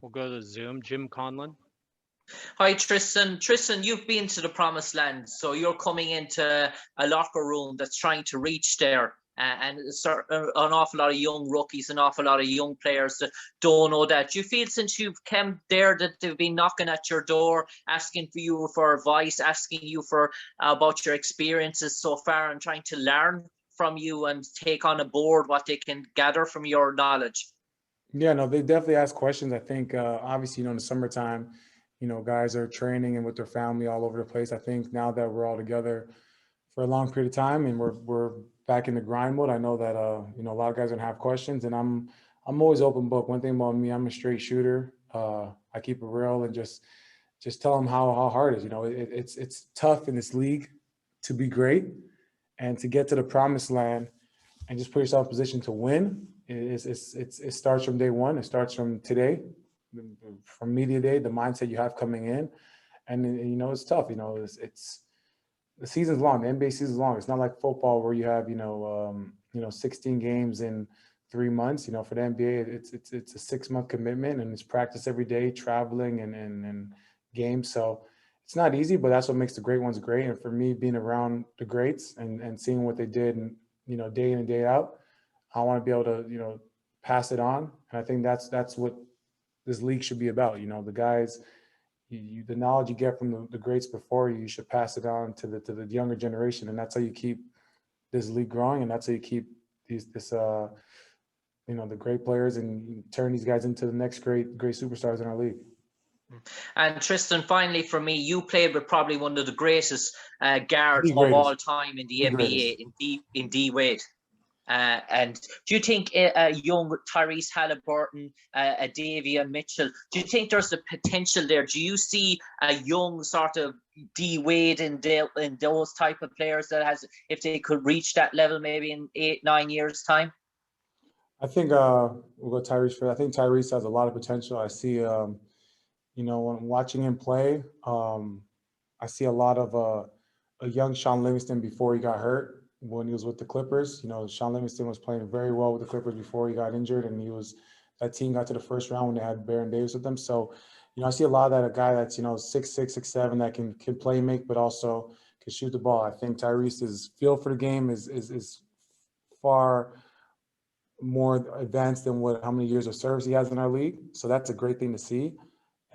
We'll go to Zoom. Jim Conlan. Hi, Tristan. Tristan, you've been to the promised land, so you're coming into a locker room that's trying to reach there. And an awful lot of young rookies, an awful lot of young players that don't know that. Do you feel since you've come there that they've been knocking at your door, asking for you for advice, asking you for about your experiences so far and trying to learn from you and take on board what they can gather from your knowledge? Yeah, no, they definitely ask questions. I think obviously, in the summertime, guys are training and with their family all over the place. I think now that we're all together for a long period of time and we're back in the grind mode, I know that a lot of guys are gonna have questions, and I'm always open book. One thing about me, I'm a straight shooter. I keep it real and just tell them how hard it is. It's tough in this league to be great and to get to the promised land and just put yourself in position to win. It starts from day one. It starts from today, from media day, the mindset you have coming in, and it's tough. It's the season's long. The NBA season's long. It's not like football where you have 16 games in 3 months. For the NBA, it's a 6-month commitment, and it's practice every day, traveling and games. So it's not easy, but that's what makes the great ones great. And for me, being around the greats and seeing what they did, and day in and day out, I want to be able to pass it on. And I think that's what this league should be about. The guys, the knowledge you get from the greats before you should pass it on to the younger generation, and that's how you keep this league growing, and that's how you keep the great players and turn these guys into the next great superstars in our league. And Tristan, finally, for me, you played with probably one of the greatest guards of all time in the NBA, in D Wade. And do you think a young Tyrese Haliburton, a Davion Mitchell, do you think there's the potential there? Do you see a young sort of D Wade in those type of players that if they could reach that level maybe in 8-9 years time? I think we'll go Tyrese first. I think Tyrese has a lot of potential. I see, when watching him play, I see a lot of a young Sean Livingston before he got hurt. When he was with the Clippers, Sean Livingston was playing very well with the Clippers before he got injured, and that team got to the first round when they had Baron Davis with them. So, I see a lot of that, a guy that's 6'6", 6'7", that can play make, but also can shoot the ball. I think Tyrese's feel for the game is far more advanced than how many years of service he has in our league. So that's a great thing to see,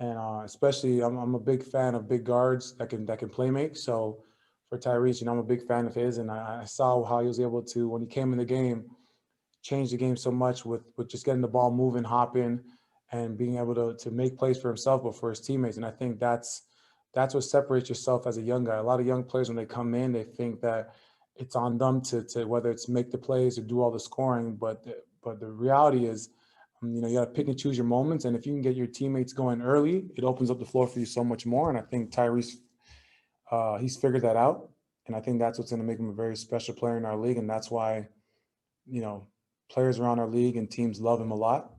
and especially I'm a big fan of big guards that can play make. So for Tyrese, I'm a big fan of his, and I saw how he was able to, when he came in the game, change the game so much with just getting the ball moving, hopping, and being able to make plays for himself, but for his teammates. And I think that's what separates yourself as a young guy. A lot of young players, when they come in, they think that it's on them to whether it's make the plays or do all the scoring, but the reality is, you got to pick and choose your moments, and if you can get your teammates going early, it opens up the floor for you so much more. And I think Tyrese, he's figured that out, and I think that's what's going to make him a very special player in our league, and that's why, players around our league and teams love him a lot.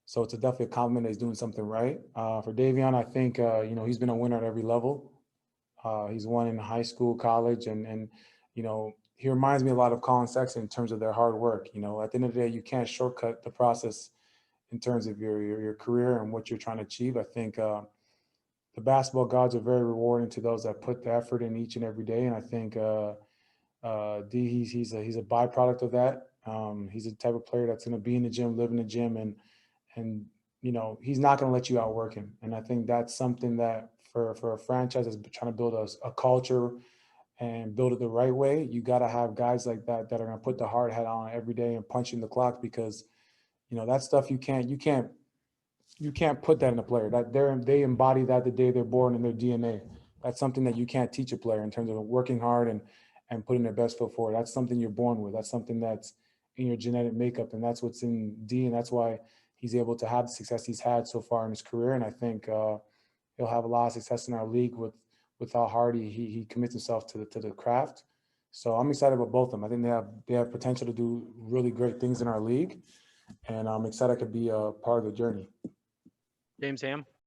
So it's definitely a compliment that he's doing something right. For Davion, I think he's been a winner at every level. He's won in high school, college, and he reminds me a lot of Colin Sexton in terms of their hard work. At the end of the day, you can't shortcut the process in terms of your career and what you're trying to achieve. I think the basketball gods are very rewarding to those that put the effort in each and every day, and I think D, he's a byproduct of that. He's the type of player that's going to be in the gym, live in the gym, and he's not going to let you outwork him. And I think that's something that for a franchise that's trying to build a culture and build it the right way, you got to have guys like that are going to put the hard hat on every day and punch in the clock, because that stuff you can't put that in a player. That they embody that the day they're born in their DNA. That's something that you can't teach a player in terms of working hard and putting their best foot forward. That's something you're born with. That's something that's in your genetic makeup, and that's what's in D, and that's why he's able to have the success he's had so far in his career. And I think he'll have a lot of success in our league with how hard he commits himself to the craft. So I'm excited about both of them. I think they have potential to do really great things in our league, and I'm excited I could be a part of the journey. James Ham.